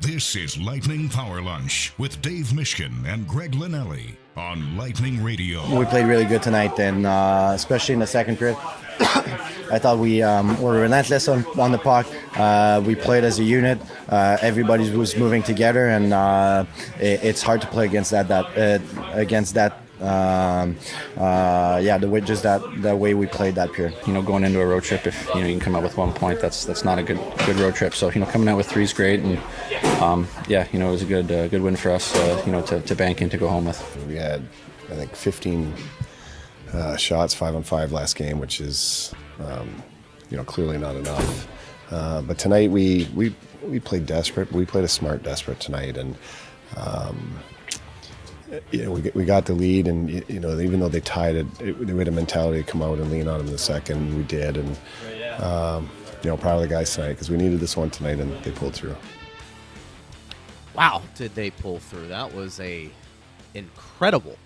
This is Lightning Power Lunch with Dave Mishkin and Greg Linnelli on Lightning Radio. We played really good tonight, and especially in the second period. I thought we were relentless on the puck. We played as a unit. Everybody was moving together, and it's hard to play against that. The way we played that period. Going into a road trip, if you can come out with 1 point, that's not a good road trip. So coming out with 3 is great, and it was a good win for us. To bank in to go home with. We had, I think, 15 shots, 5-on-5 last game, which is clearly not enough. But tonight we played desperate. We played a smart desperate tonight, and. We got the lead, and even though they tied it, we had a mentality to come out and lean on them in the second. We did, and proud of the guys tonight because we needed this one tonight, and they pulled through. Wow, did they pull through? That was a incredible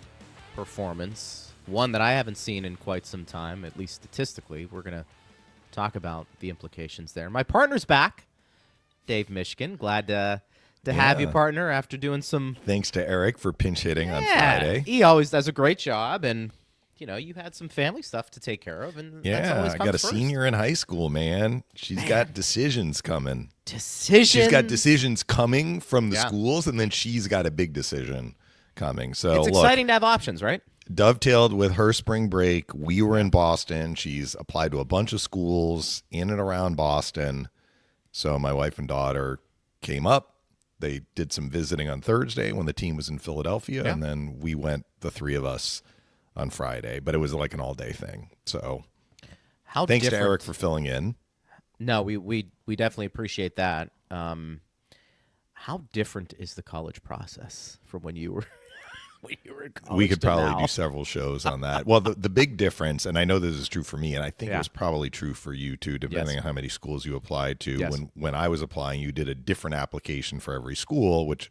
performance, one that I haven't seen in quite some time, at least statistically. We're going to talk about the implications there. My partner's back, Dave Mishkin. Glad to have you, partner, after doing some... Thanks to Eric for pinch hitting on Friday. He always does a great job, and, you had some family stuff to take care of, and that's always I comes got a first. senior in high school, man. She's got decisions coming. She's got decisions coming from the schools, and then she's got a big decision coming. So it's exciting to have options, right? Dovetailed with her spring break. We were in Boston. She's applied to a bunch of schools in and around Boston. So my wife and daughter came up. They did some visiting on Thursday when the team was in Philadelphia, and then we went, the 3 of us, on Friday. But it was like an all-day thing. So thanks to Eric for filling in. No, we definitely appreciate that. How different is the college process from when you were in college? We could probably do several shows on that. Well, the big difference, and I know this is true for me, and I think it was probably true for you too, depending on how many schools you applied to. Yes. When I was applying, you did a different application for every school, which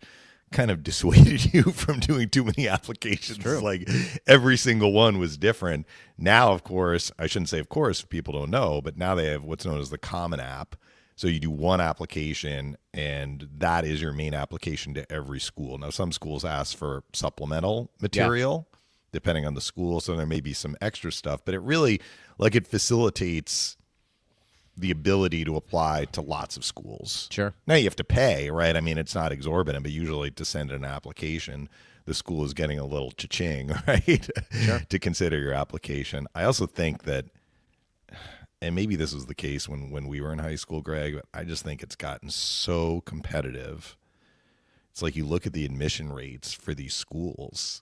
kind of dissuaded you from doing too many applications. Like every single one was different. Now, of course, I shouldn't say of course, people don't know, but now they have what's known as the Common App. So you do one application, and that is your main application to every school. Now, some schools ask for supplemental material, depending on the school, so there may be some extra stuff. But it really, it facilitates the ability to apply to lots of schools. Sure. Now, you have to pay, right? I mean, it's not exorbitant, but usually to send an application, the school is getting a little cha-ching, right, to consider your application. I also think that, and maybe this was the case when we were in high school, Greg, but I just think it's gotten so competitive. It's like you look at the admission rates for these schools,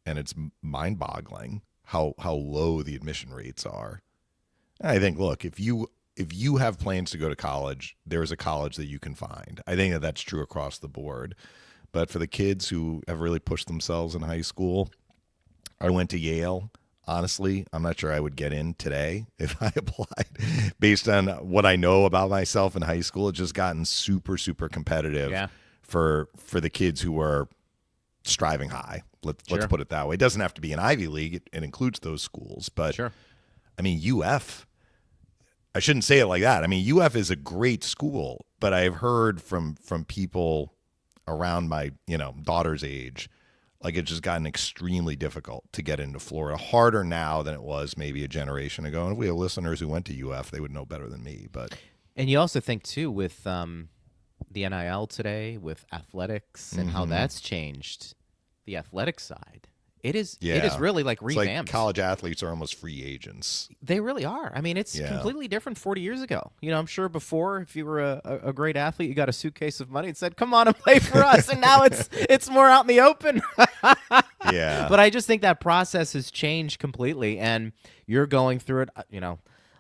and it's mind-boggling how low the admission rates are. And I think, look, if you have plans to go to college, there's a college that you can find. I think that's true across the board. But for the kids who have really pushed themselves in high school, I went to Yale. Honestly, I'm not sure I would get in today if I applied. Based on what I know about myself in high school, it's just gotten super, super competitive for the kids who are striving high. Let's put it that way. It doesn't have to be an Ivy League. It includes those schools. But, I mean, UF, I shouldn't say it like that. I mean, UF is a great school, but I've heard from people around my daughter's age, it's just gotten extremely difficult to get into Florida, harder now than it was maybe a generation ago. And if we have listeners who went to UF, they would know better than me. And you also think, too, with the NIL today, with athletics and how that's changed the athletic side. It is really revamped. It's like college athletes are almost free agents. They really are. I mean, it's completely different 40 years ago. I'm sure before, if you were a great athlete, you got a suitcase of money and said, come on and play for us. And now it's more out in the open. But I just think that process has changed completely, and you're going through it.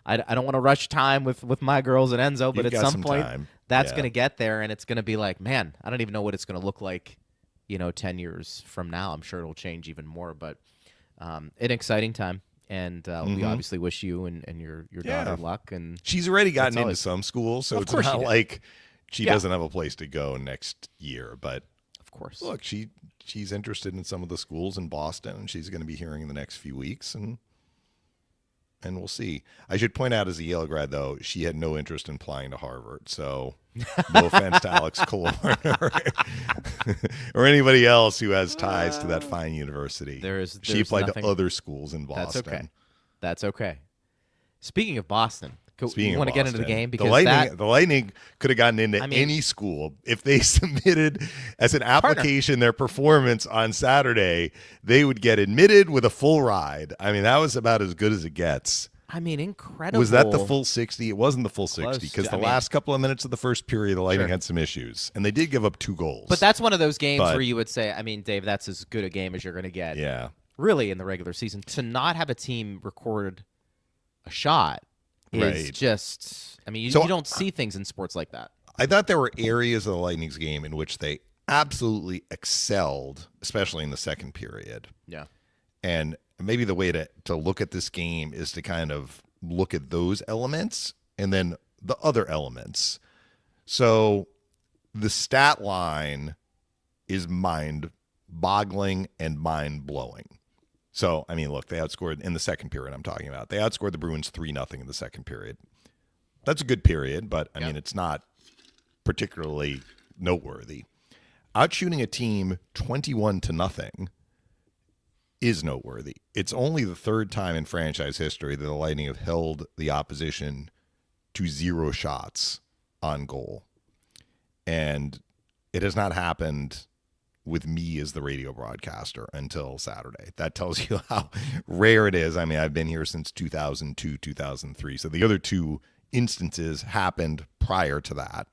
I don't want to rush time with my girls and Enzo, but at some point, that's going to get there, and it's going to be like, man, I don't even know what it's going to look like 10 years from now. I'm sure it'll change even more, but an exciting time. And we obviously wish you and your daughter luck. And she's already gotten into some schools, so it's not like she doesn't have a place to go next year. But of course, look, she's interested in some of the schools in Boston, and she's going to be hearing in the next few weeks. And and we'll see. I should point out, as a Yale grad, though, she had no interest in applying to Harvard. So no offense to Alex Killorn or anybody else who has ties to that fine university. She applied to other schools in Boston. That's okay. Speaking of Boston, you want to get into the game? Because the Lightning could have gotten into any school if they submitted as an application their performance on Saturday. They would get admitted with a full ride. I mean, that was about as good as it gets. I mean, incredible. Was that the full 60? It wasn't the full 60 because last couple of minutes of the first period, the Lightning had some issues, and they did give up 2 goals. But that's one of those games where you would say, I mean, Dave, that's as good a game as you're going to get. Yeah. Really, in the regular season, to not have a team record a shot is just, I mean, you don't see things in sports like that. I thought there were areas of the Lightning's game in which they absolutely excelled, especially in the second period. Yeah. And maybe the way to look at this game is to kind of look at those elements and then the other elements. So the stat line is mind-boggling and mind-blowing. So, I mean, look, they outscored in the second period I'm talking about. They outscored the Bruins 3-0 in the second period. That's a good period, but, I mean, it's not particularly noteworthy. Outshooting a team 21-0 is noteworthy. It's only the third time in franchise history that the Lightning have held the opposition to 0 shots on goal. And it has not happened with me as the radio broadcaster until Saturday. That tells you how rare it is. I mean, I've been here since 2002, 2003. So the other 2 instances happened prior to that.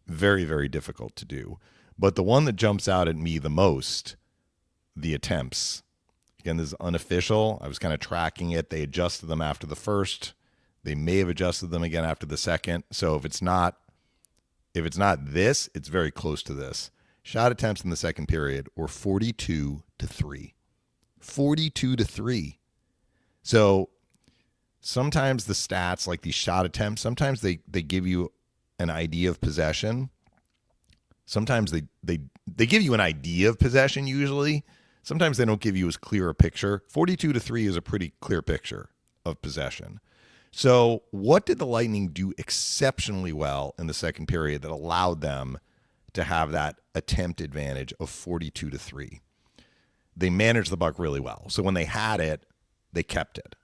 Very, very difficult to do. But the one that jumps out at me the most, the attempts. Again, this is unofficial. I was kind of tracking it. They adjusted them after the first. They may have adjusted them again after the second. So if it's not this, it's very close to this. Shot attempts in the second period were 42-3. 42-3. So sometimes the stats, like these shot attempts, sometimes they give you an idea of possession. Sometimes they give you an idea of possession usually. Sometimes they don't give you as clear a picture. 42-3 is a pretty clear picture of possession. So what did the Lightning do exceptionally well in the second period that allowed them to have that attempt advantage of 42-3? They managed the puck really well. So when they had it, they kept it.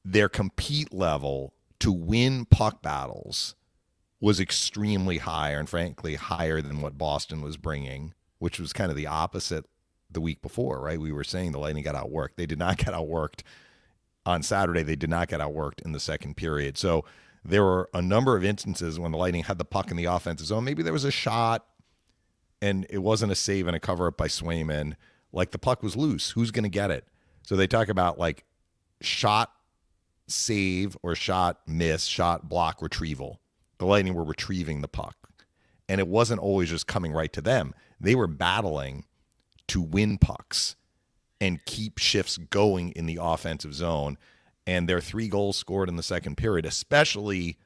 Their compete level to win puck battles was extremely high, and frankly higher than what Boston was bringing, which was kind of the opposite the week before, right? We were saying the Lightning got outworked. They did not get outworked on Saturday. They did not get outworked in the second period. So there were a number of instances when the Lightning had the puck in the offensive zone. Maybe there was a shot and it wasn't a save and a cover-up by Swayman. Like, the puck was loose. Who's going to get it? So they talk about, like, shot save or shot miss, shot block retrieval. The Lightning were retrieving the puck. And it wasn't always just coming right to them. They were battling to win pucks and keep shifts going in the offensive zone. And their 3 goals scored in the second period, especially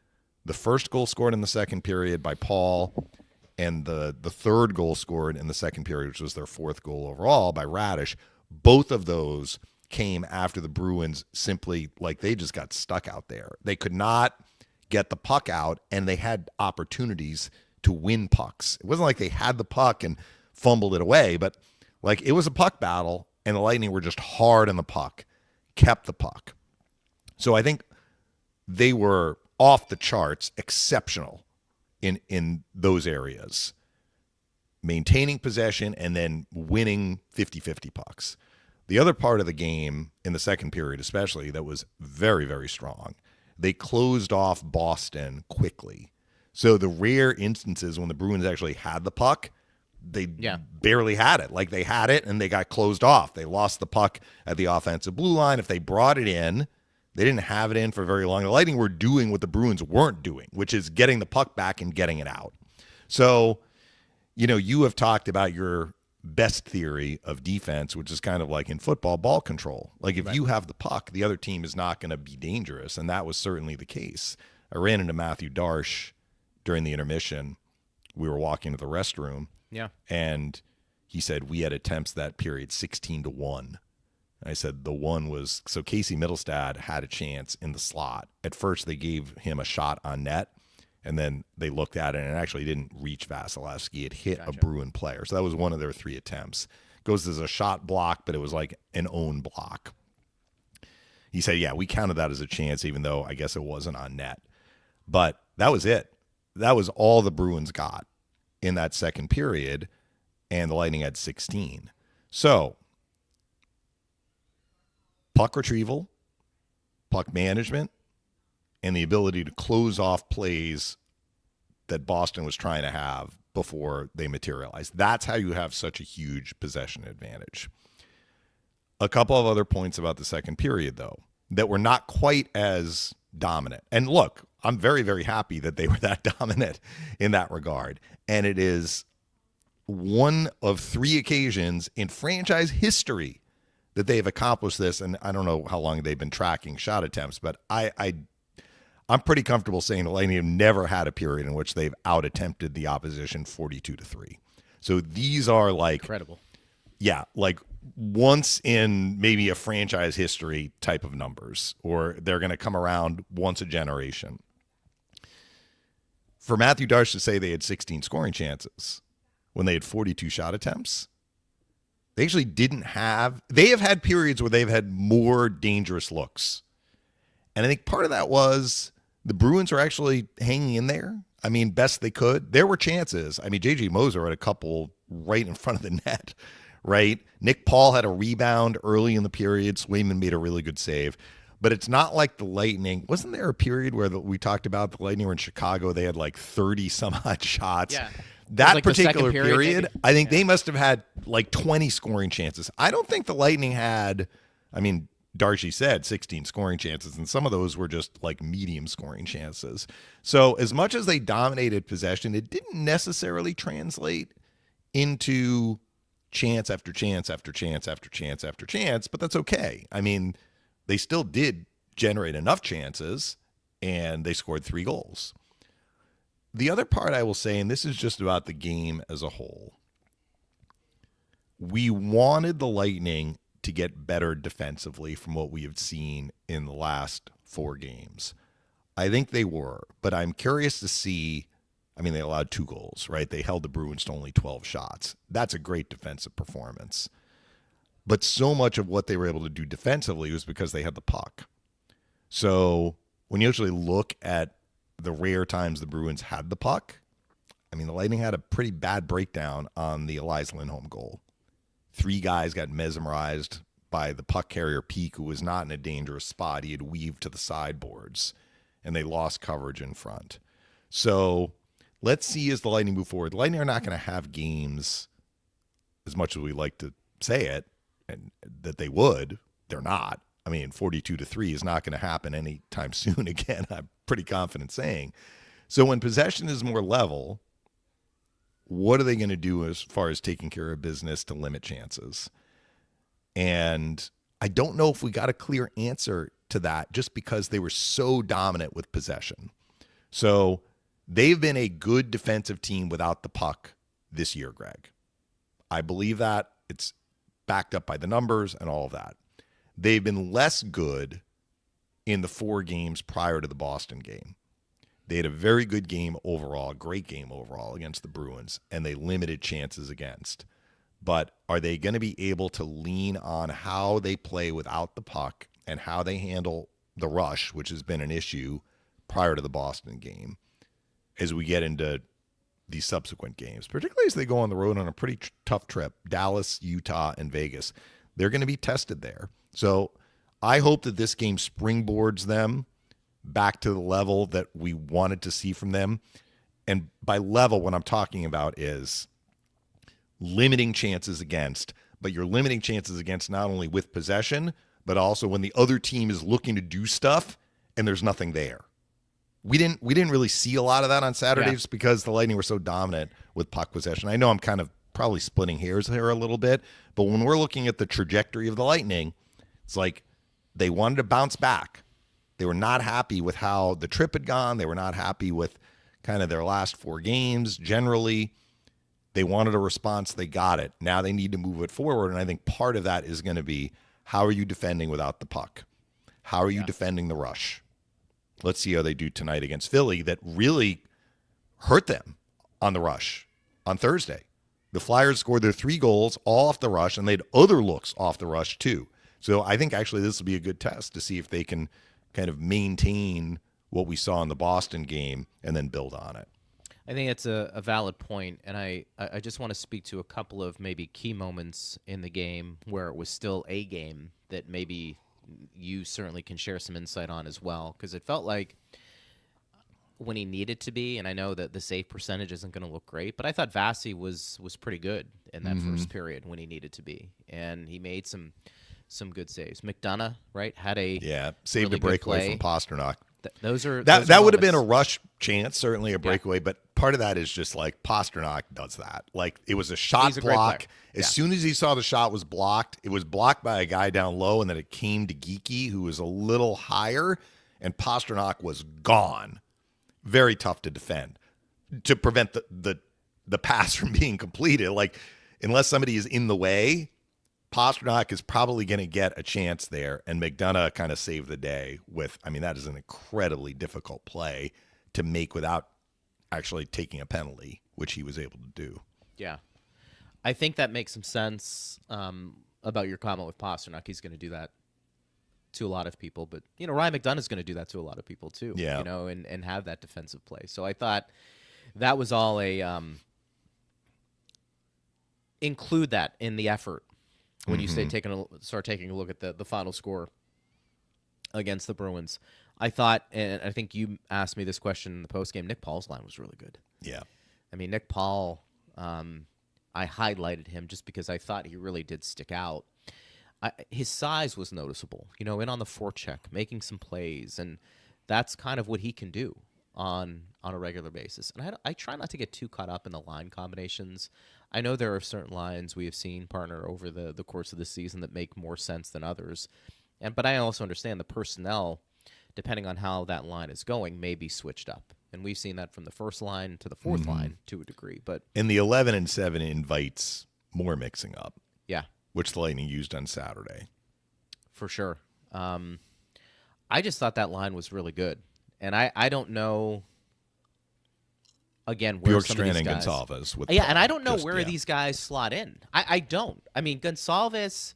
the first goal scored in the second period by Paul, and the third goal scored in the second period, which was their 4th goal overall, by Radish. Both of those came after the Bruins simply, like, they just got stuck out there. They could not get the puck out, and they had opportunities to win pucks. It wasn't like they had the puck and fumbled it away, but, like, it was a puck battle, and the Lightning were just hard on the puck, kept the puck. So I think they were off the charts exceptional in those areas, maintaining possession and then winning 50-50 pucks. The other part of the game in the second period especially that was very, very strong, they closed off Boston quickly. So the rare instances when the Bruins actually had the puck, they barely had it. Like, they had it and they got closed off. They lost the puck at the offensive blue line. If they brought it in, they didn't have it in for very long. The Lightning were doing what the Bruins weren't doing, which is getting the puck back and getting it out. So, you know, you have talked about your best theory of defense, which is kind of like in football, ball control. Like, if you have the puck, the other team is not going to be dangerous, and that was certainly the case. I ran into Matthew Darsh during the intermission. We were walking to the restroom, and he said we had attempts that period 16-1. I said the one was, so Casey Middlestad had a chance in the slot. At first, they gave him a shot on net, and then they looked at it, and it actually didn't reach Vasilevsky. It hit a Bruin player. So that was one of their 3 attempts. Goes as a shot block, but it was like an own block. He said, yeah, we counted that as a chance, even though I guess it wasn't on net. But that was it. That was all the Bruins got in that second period, and the Lightning had 16. So, puck retrieval, puck management, and the ability to close off plays that Boston was trying to have before they materialized. That's how you have such a huge possession advantage. A couple of other points about the second period, though, that were not quite as dominant. And look, I'm very, very happy that they were that dominant in that regard. And it is one of 3 occasions in franchise history that they have accomplished this. And I don't know how long they've been tracking shot attempts, but I'm pretty comfortable saying the Lightning have never had a period in which they've out-attempted the opposition 42-3. So these are like... Incredible. Yeah, like once in maybe a franchise history type of numbers, or they're going to come around once a generation. For Matthew Darche to say they had 16 scoring chances when they had 42 shot attempts, they actually didn't have... They have had periods where they've had more dangerous looks. And I think part of that was the Bruins are actually hanging in there. I mean, best they could. There were chances. I mean, J.J. Moser had a couple right in front of the net, right? Nick Paul had a rebound early in the period. Swayman made a really good save. But it's not like the Lightning. Wasn't there a period where we talked about the Lightning were in Chicago? They had like 30 some odd shots. Yeah. That like particular period, I think they must have had like 20 scoring chances. I don't think the Lightning had, I mean, Darche said 16 scoring chances, and some of those were just like medium scoring chances. So as much as they dominated possession, it didn't necessarily translate into chance after chance after chance after chance after chance, but that's okay. I mean, they still did generate enough chances, and they scored 3 goals. The other part I will say, and this is just about the game as a whole, we wanted the Lightning to get better defensively from what we have seen in the last 4 games. I think they were, but I'm curious to see. I mean, they allowed 2 goals, right? They held the Bruins to only 12 shots. That's a great defensive performance. But so much of what they were able to do defensively was because they had the puck. So when you actually look at the rare times the Bruins had the puck, I mean, the Lightning had a pretty bad breakdown on the Elias Lindholm goal. 3 guys got mesmerized by the puck carrier Peak, who was not in a dangerous spot. He had weaved to the sideboards, and they lost coverage in front. So let's see as the Lightning move forward. The Lightning are not going to have games, as much as we like to say it, and that they would. They're not. I mean, 42-3 is not going to happen anytime soon again, I'm pretty confident saying. So when possession is more level, what are they going to do as far as taking care of business to limit chances? And I don't know if we got a clear answer to that just because they were so dominant with possession. So they've been a good defensive team without the puck this year, Greg. I believe that. It's backed up by the numbers and all of that. They've been less good in the 4 games prior to the Boston game. They had a very good game overall, a great game overall against the Bruins, and they limited chances against. But are they going to be able to lean on how they play without the puck and how they handle the rush, which has been an issue prior to the Boston game, as we get into these subsequent games, particularly as they go on the road on a pretty tough trip, Dallas, Utah, and Vegas. They're going to be tested there. So I hope that this game springboards them back to the level that we wanted to see from them. And by level, what I'm talking about is limiting chances against, but you're limiting chances against not only with possession, but also when the other team is looking to do stuff and there's nothing there. We didn't really see a lot of that on Saturdays because the Lightning were so dominant with puck possession. I know I'm kind of probably splitting hairs here a little bit, but when we're looking at the trajectory of the Lightning, it's like they wanted to bounce back. They were not happy with how the trip had gone. They were not happy with kind of their last 4 games. Generally, they wanted a response. They got it. Now they need to move it forward, and I think part of that is going to be How are you defending without the puck? How are you defending the rush? Let's see how they do tonight against Philly that really hurt them on the rush on Thursday. The Flyers scored their 3 goals all off the rush, and they had other looks off the rush too. So I think actually this will be a good test to see if they can kind of maintain what we saw in the Boston game and then build on it. I think it's a valid point, and I just want to speak to a couple of maybe key moments in the game where it was still a game that maybe you certainly can share some insight on as well, because it felt like when he needed to be, and I know that the save percentage isn't going to look great, but I thought Vasi was pretty good in that first period when he needed to be, and he made some good saves. McDonough, right, had a saved really a breakaway from Pasternak. Those are that would have been a rush chance, certainly a breakaway, but part of that is just like Pasternak does that. Like it was a shot block. As soon as he saw the shot was blocked, it was blocked by a guy down low, and then it came to Geekie, who was a little higher, and Pasternak was gone. Very tough to defend, to prevent the pass from being completed. Like unless somebody is in the way, Pasternak is probably going to get a chance there, and McDonough kind of saved the day with, I mean, that is an incredibly difficult play to make without actually taking a penalty, which he was able to do. Yeah. I think that makes some sense about your comment with Pasternak. He's going to do that to a lot of people, but, you know, Ryan McDonough is going to do that to a lot of people too, you know, and have that defensive play. So I thought that was all include that in the effort. When you say start taking a look at the final score against the Bruins, I thought, and I think you asked me this question in the postgame, Nick Paul's line was really good. Yeah. I mean, Nick Paul, I highlighted him just because I thought he really did stick out. His size was noticeable, you know, in on the forecheck, making some plays, and that's kind of what he can do on a regular basis. And I try not to get too caught up in the line combinations. I know there are certain lines we have seen partner over the course of the season that make more sense than others. But I also understand the personnel, depending on how that line is going, may be switched up. And we've seen that from the first line to the fourth line to a degree. And the 11 and 7 invites more mixing up. Yeah. Which the Lightning used on Saturday. For sure. I just thought that line was really good. And I don't know, again, where some of these guys... Gonçalves. With and I don't know where these guys slot in. I don't. I mean, Gonçalves,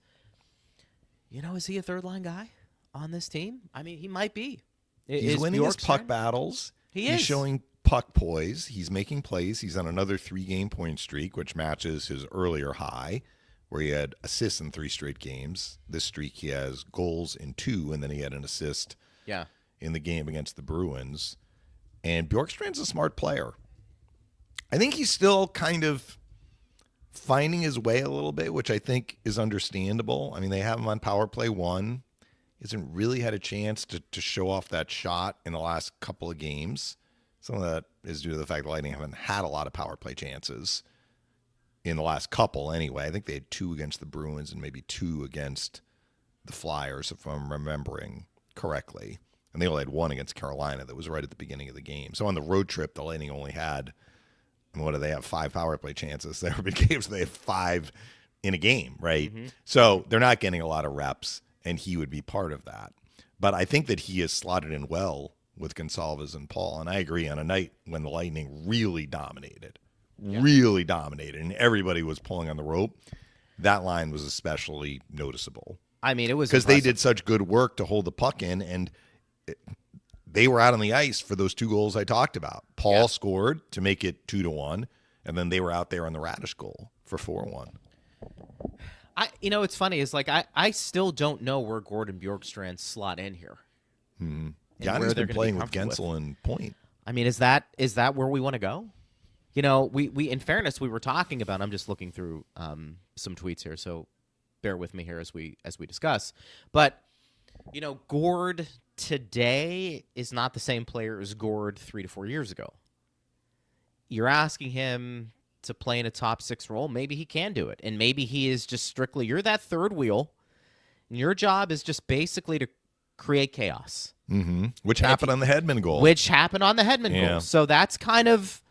you know, is he a third-line guy on this team? I mean, he might be. He's winning his puck battles. He's showing puck poise. He's making plays. He's on another 3-game point streak, which matches his earlier high, where he had assists in 3 straight games. This streak, he has goals in 2, and then he had an assist in the game against the Bruins. And Bjorkstrand's a smart player. I think he's still kind of finding his way a little bit, which I think is understandable. I mean, they have him on power play 1. He hasn't really had a chance to show off that shot in the last couple of games. Some of that is due to the fact the Lightning haven't had a lot of power play chances in the last couple anyway. I think they had 2 against the Bruins and maybe 2 against the Flyers, if I'm remembering correctly. And they only had 1 against Carolina that was right at the beginning of the game. So on the road trip, the Lightning only had, what do they have, 5 power play chances. There have been games where they have 5 in a game, right? So they're not getting a lot of reps, and he would be part of that. But I think that he is slotted in well with Gonçalves and Paul. And I agree, on a night when the Lightning really dominated, and everybody was pulling on the rope, that line was especially noticeable. I mean, it was because they did such good work to hold the puck in, and they were out on the ice for those 2 goals I talked about. Paul scored to make it 2-1, and then they were out there on the Radish goal for 4-1. You know, it's funny. It's like I still don't know where Gordon Bjorkstrand slot in here. Yanni's been playing with Gensel and Point. I mean, is that where we want to go? You know, we in fairness, we were talking about. I'm just looking through some tweets here, so bear with me here as we discuss. But you know, Gord today is not the same player as Gord 3 to 4 years ago. You're asking him to play in a top 6 role. Maybe he can do it, and maybe he is just strictly you're that third wheel, and your job is just basically to create chaos. Which happened on the Hedman goal. Goal. So that's kind of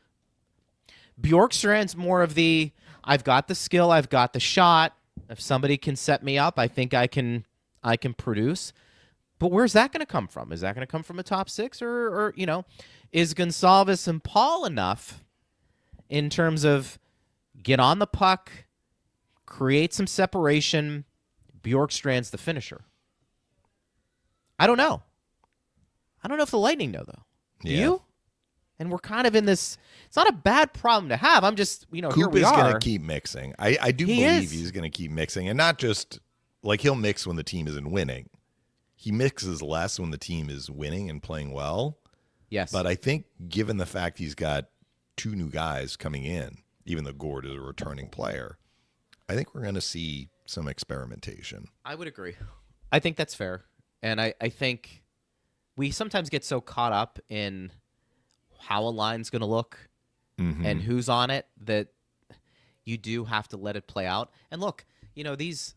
Bjorkstrand's more of the I've got the skill, I've got the shot. If somebody can set me up, I think I can I can produce. But where's that going to come from? Is that going to come from a top six, or is Gonçalves and Paul enough in terms of get on the puck, create some separation, Bjorkstrand's the finisher? I don't know. I don't know if the Lightning know, though. Do you? And we're kind of in this. It's not a bad problem to have. I'm just, Coop here we is are. going to keep mixing. I do believe he's going to keep mixing, and not just like he'll mix when the team isn't winning. He mixes less when the team is winning and playing well. Yes. But I think given the fact he's got 2 new guys coming in, even though Gord is a returning player, I think we're going to see some experimentation. I would agree. I think that's fair. And I think we sometimes get so caught up in how a line's going to look and who's on it that you do have to let it play out. And look, these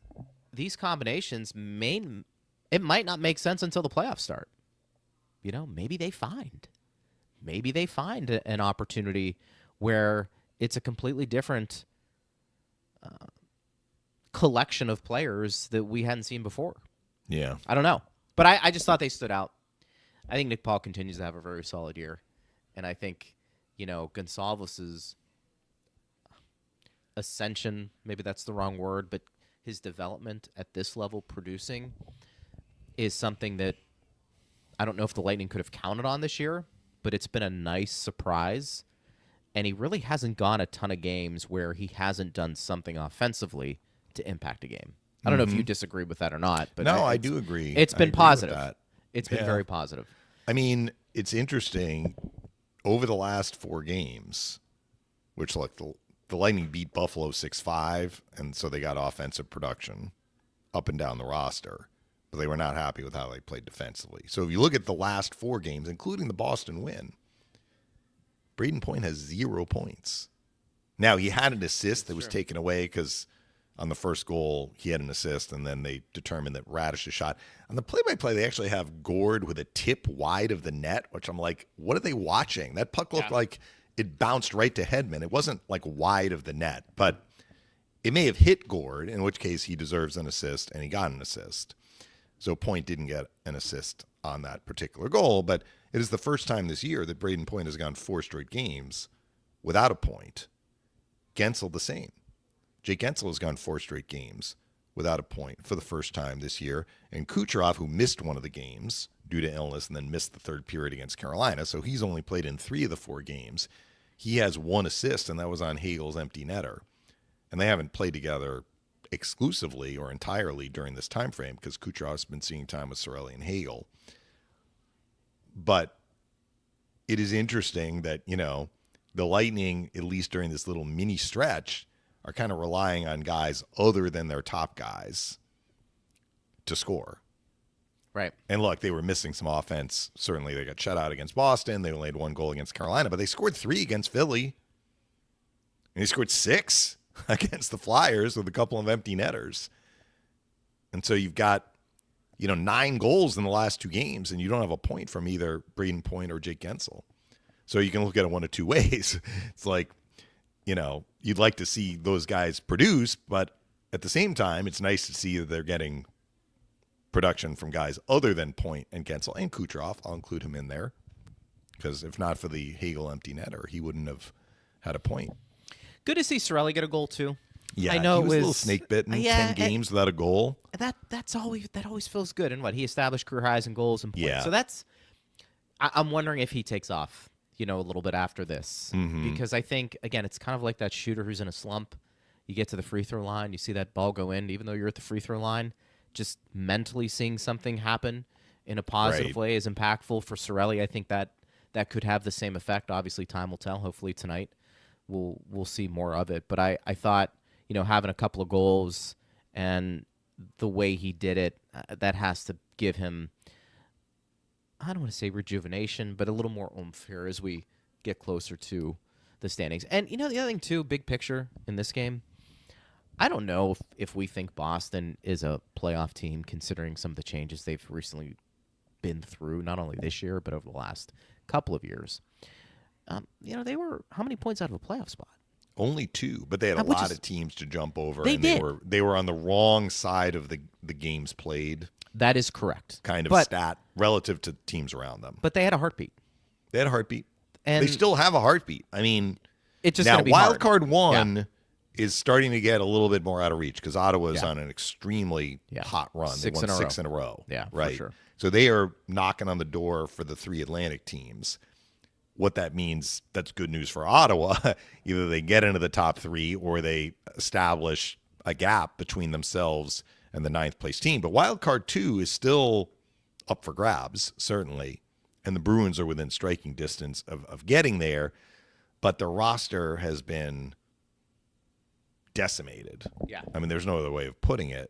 combinations it might not make sense until the playoffs start. Maybe they find an opportunity where it's a completely different collection of players that we hadn't seen before. Yeah. I don't know. But I just thought they stood out. I think Nick Paul continues to have a very solid year. And I think, Gonçalves' ascension, maybe that's the wrong word, but his development at this level producing is something that I don't know if the Lightning could have counted on this year, but it's been a nice surprise. And he really hasn't gone a ton of games where he hasn't done something offensively to impact a game. I don't know if you disagree with that or not. But no, I do agree. It's been positive. It's been Yeah. very positive. I mean, it's interesting. Over the last 4 games, which like the Lightning beat Buffalo 6-5, and so they got offensive production up and down the roster, but they were not happy with how they played defensively. So if you look at the last 4 games, including the Boston win, Brayden Point has 0 points. Now, he had an assist that was taken away because on the first goal, he had an assist, and then they determined that Radish's shot. On the play-by-play, they actually have Gord with a tip wide of the net, which I'm like, what are they watching? That puck looked like it bounced right to Hedman. It wasn't like wide of the net, but it may have hit Gord, in which case he deserves an assist, and he got an assist. So Point didn't get an assist on that particular goal, but it is the first time this year that Brayden Point has gone 4 straight games without a point. Gensel the same. Jake Gensel has gone 4 straight games without a point for the first time this year. And Kucherov, who missed one of the games due to illness and then missed the 3rd period against Carolina, so he's only played in 3 of the 4 games. He has 1 assist, and that was on Hagel's empty netter. And they haven't played together exclusively or entirely during this time frame because Kucherov's been seeing time with Cirelli and Hagel. But it is interesting that, the Lightning, at least during this little mini stretch, are kind of relying on guys other than their top guys to score. Right. And look, they were missing some offense. Certainly they got shut out against Boston. They only had 1 goal against Carolina, but they scored 3 against Philly. And they scored 6 against the Flyers with a couple of empty netters. And so you've got, 9 goals in the last 2 games, and you don't have a point from either Brayden Point or Jake Gensel. So you can look at it one of 2 ways. It's like, you'd like to see those guys produce, but at the same time, it's nice to see that they're getting production from guys other than Point and Gensel and Kucherov. I'll include him in there because if not for the Hagel empty netter, he wouldn't have had a point. Good to see Cirelli get a goal too. Yeah, I know he was it a little snake bitten. 10 games without a goal. That always feels good. And he established career highs in goals and points. Yeah. So I'm wondering if he takes off, a little bit after this, because I think again it's kind of like that shooter who's in a slump. You get to the free throw line, you see that ball go in, even though you're at the free throw line. Just mentally seeing something happen in a positive way is impactful for Cirelli. I think that could have the same effect. Obviously, time will tell. Hopefully tonight we'll see more of it. But I thought, having a couple of goals and the way he did it, that has to give him, I don't want to say rejuvenation, but a little more oomph here as we get closer to the standings. And, the other thing, too, big picture in this game, I don't know if we think Boston is a playoff team considering some of the changes they've recently been through, not only this year, but over the last couple of years. They were how many points out of a playoff spot? Only 2, but they had a lot of teams to jump over. They did. They were on the wrong side of the games played. That is correct. kind of stat relative to teams around them. But they had a heartbeat. They had a heartbeat. And they still have a heartbeat. I mean, it's just now gonna be wild hard. card one is starting to get a little bit more out of reach because Ottawa's on an extremely hot run. They won 6 in a row. Yeah, right. for sure. So they are knocking on the door for the 3 Atlantic teams. What that means, that's good news for Ottawa. Either they get into the top 3 or they establish a gap between themselves and the 9th place team. But wild card 2 is still up for grabs, certainly. And the Bruins are within striking distance of getting there. But the roster has been decimated. Yeah. I mean, there's no other way of putting it.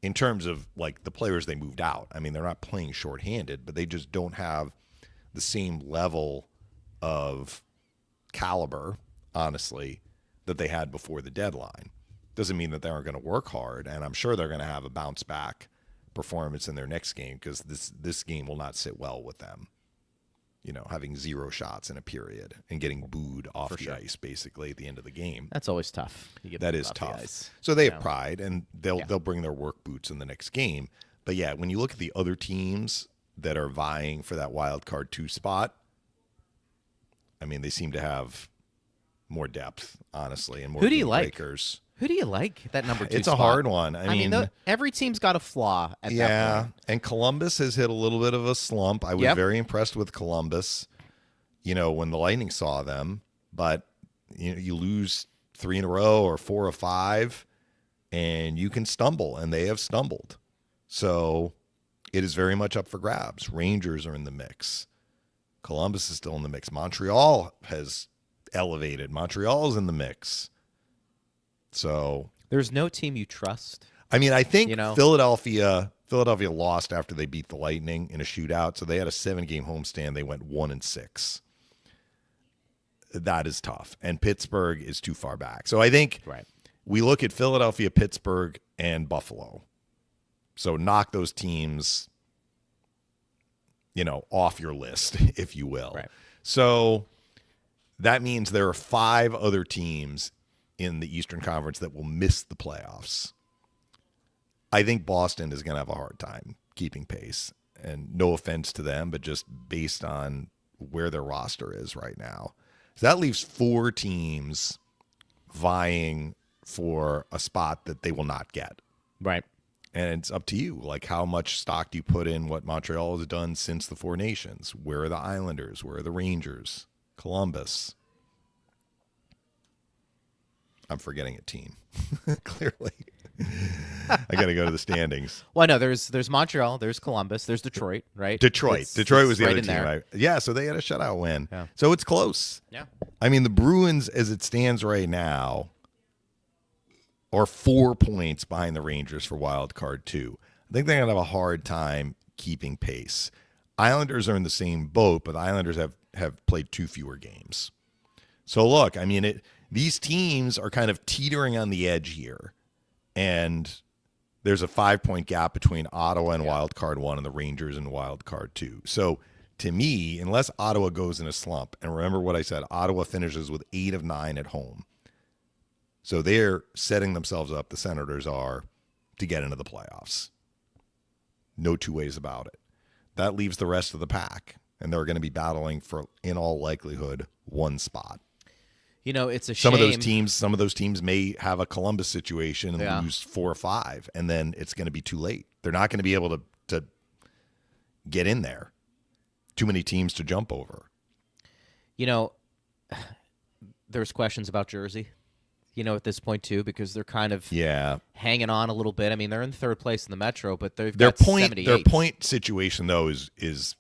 In terms of, like, the players they moved out. I mean, they're not playing shorthanded, but they just don't have the same level of caliber, honestly, that they had before the deadline. Doesn't mean that they aren't going to work hard, and I'm sure they're going to have a bounce-back performance in their next game because this game will not sit well with them. You know, having 0 shots in a period and getting booed off the ice basically at the end of the game. That's always tough. That is tough. So they have pride, and they'll bring their work boots in the next game. But yeah, when you look at the other teams that are vying for that wild card 2 spot, I mean, they seem to have more depth, honestly, and more Who do you like? breakers. Who do you like that number 2 It's spot? a hard one. I mean every team's got a flaw at that point. And Columbus has hit a little bit of a slump. I was very impressed with Columbus, you know, when the Lightning saw them. But you lose 3 in a row or 4 or 5, and you can stumble, and they have stumbled. So it is very much up for grabs. Rangers are in the mix. Columbus is still in the mix. Montreal has elevated. Montreal's in the mix. So there's no team you trust. I mean, I think Philadelphia lost after they beat the Lightning in a shootout. So they had a 7-game homestand. They went 1-6. That is tough. And Pittsburgh is too far back. So I think we look at Philadelphia, Pittsburgh, and Buffalo. So knock those teams, off your list, if you will. Right. So that means there are 5 other teams in the Eastern Conference that will miss the playoffs. I think Boston is going to have a hard time keeping pace. And no offense to them, but just based on where their roster is right now. So that leaves 4 teams vying for a spot that they will not get. Right. And it's up to you. Like, how much stock do you put in what Montreal has done since the 4 Nations? Where are the Islanders? Where are the Rangers? Columbus? I'm forgetting a team. Clearly. I got to go to the standings. Well, no, there's Montreal, there's Columbus, there's Detroit, right? Detroit was the right other in team, there. right? Yeah, so they had a shutout win. Yeah. So it's close. Yeah. I mean, the Bruins, as it stands right now, are 4 points behind the Rangers for wild card 2. I think they're going to have a hard time keeping pace. Islanders are in the same boat, but the Islanders have played 2 fewer games. So look, I mean, these teams are kind of teetering on the edge here. And there's a 5-point gap between Ottawa and wild card 1 and the Rangers and wild card 2. So to me, unless Ottawa goes in a slump, and remember what I said, Ottawa finishes with 8 of 9 at home. So they're setting themselves up, the Senators are, to get into the playoffs. No 2 ways about it. That leaves the rest of the pack, and they're going to be battling for, in all likelihood, 1 spot. It's a shame. Some of those teams may have a Columbus situation and lose 4 or 5, and then it's going to be too late. They're not going to be able to get in there. Too many teams to jump over. There's questions about Jersey, at this point too, because they're kind of hanging on a little bit. I mean, they're in 3rd place in the Metro, but they've got 78. Their point situation though is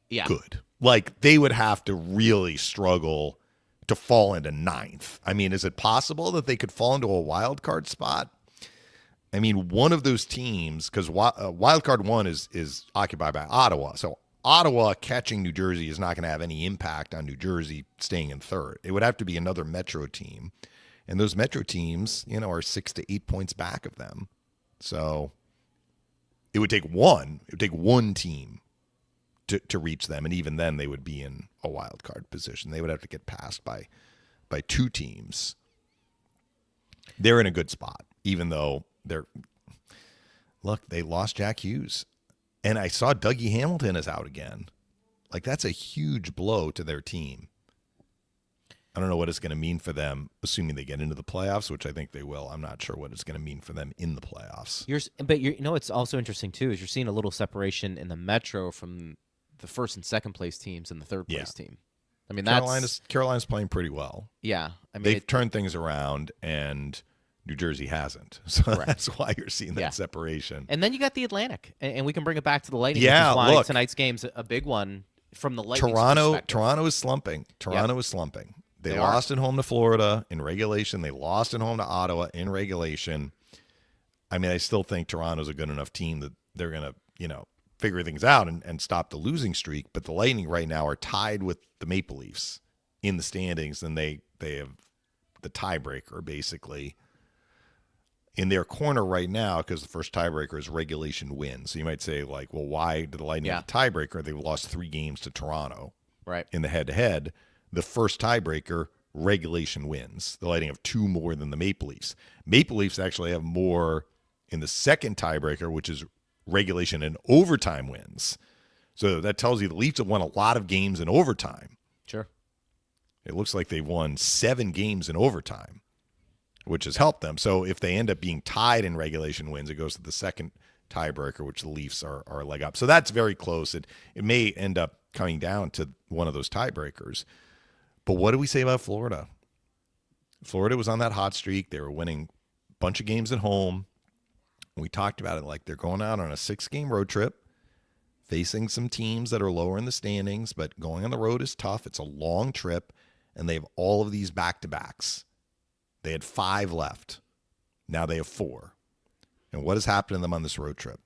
good. Like, they would have to really struggle to fall into 9th. I mean, is it possible that they could fall into a wild card spot? I mean, one of those teams, because wild card 1 is occupied by Ottawa. So Ottawa catching New Jersey is not going to have any impact on New Jersey staying in 3rd. It would have to be another Metro team. And those Metro teams, are 6 to 8 points back of them. So it would take one team to reach them, and even then they would be in a wild card position. They would have to get passed by 2 teams. They're in a good spot, even though look, they lost Jack Hughes. And I saw Dougie Hamilton is out again. Like, that's a huge blow to their team. I don't know what it's going to mean for them, assuming they get into the playoffs, which I think they will. I'm not sure what it's going to mean for them in the playoffs. You know what's also interesting, too, is you're seeing a little separation in the Metro from the first and second place teams and the third place team. I mean, Carolina's playing pretty well. Yeah. I mean, they've turned things around, and New Jersey hasn't. So that's why you're seeing that separation. And then you got the Atlantic, and we can bring it back to the Lightning. Yeah, which is why look. Tonight's game's a big one from the Lightning's perspective. Toronto is slumping. Toronto is slumping. They lost at home to Florida in regulation. They lost at home to Ottawa in regulation. I mean, I still think Toronto's a good enough team that they're going to, figure things out and stop the losing streak. But the Lightning right now are tied with the Maple Leafs in the standings, and they have the tiebreaker basically in their corner right now because the first tiebreaker is regulation win. So you might say, like, well, why did the Lightning have a tiebreaker? They've lost 3 games to Toronto in the head-to-head. The first tiebreaker, regulation wins. The Lightning have 2 more than the Maple Leafs. Maple Leafs actually have more in the second tiebreaker, which is regulation and overtime wins. So that tells you the Leafs have won a lot of games in overtime. Sure. It looks like they've won 7 games in overtime, which has helped them. So if they end up being tied in regulation wins, it goes to the second tiebreaker, which the Leafs are a leg up. So that's very close. It may end up coming down to one of those tiebreakers. But what do we say about Florida? Florida was on that hot streak. They were winning a bunch of games at home. We talked about it like they're going out on a 6-game road trip, facing some teams that are lower in the standings, but going on the road is tough. It's a long trip, and they have all of these back-to-backs. They had 5 left. Now they have 4. And what has happened to them on this road trip?